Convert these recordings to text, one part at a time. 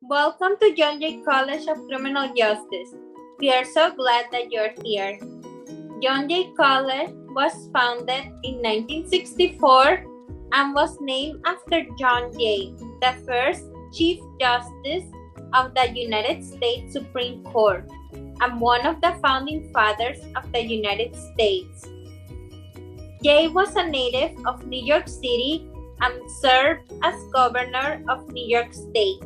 Welcome to John Jay College of Criminal Justice. We are so glad that you're here. John Jay College was founded in 1964 and was named after John Jay, the first Chief Justice of the United States Supreme Court and one of the founding fathers of the United States. Jay was a native of New York City and served as governor of New York State.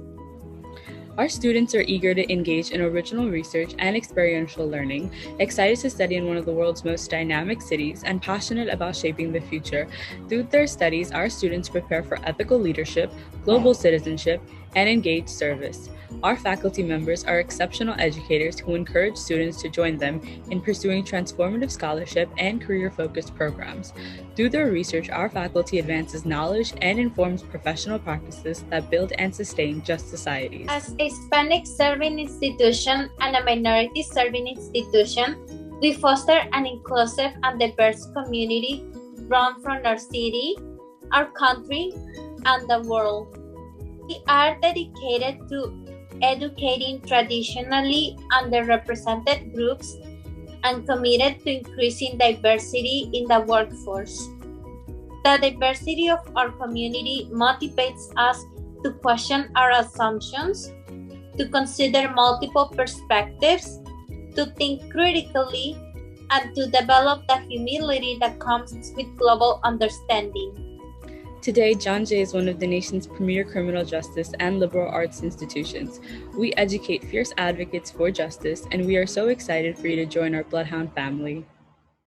Our students are eager to engage in original research and experiential learning, excited to study in one of the world's most dynamic cities, and passionate about shaping the future. Through their studies, our students prepare for ethical leadership, global citizenship, and engaged service. Our faculty members are exceptional educators who encourage students to join them in pursuing transformative scholarship and career-focused programs. Through their research, our faculty advances knowledge and informs professional practices that build and sustain just societies. As a Hispanic serving institution and a minority serving institution, we foster an inclusive and diverse community drawn from our city, our country, and the world. We are dedicated to educating traditionally underrepresented groups and committed to increasing diversity in the workforce. The diversity of our community motivates us to question our assumptions, to consider multiple perspectives, to think critically, and to develop the humility that comes with global understanding. Today, John Jay is one of the nation's premier criminal justice and liberal arts institutions. We educate fierce advocates for justice, and we are so excited for you to join our Bloodhound family.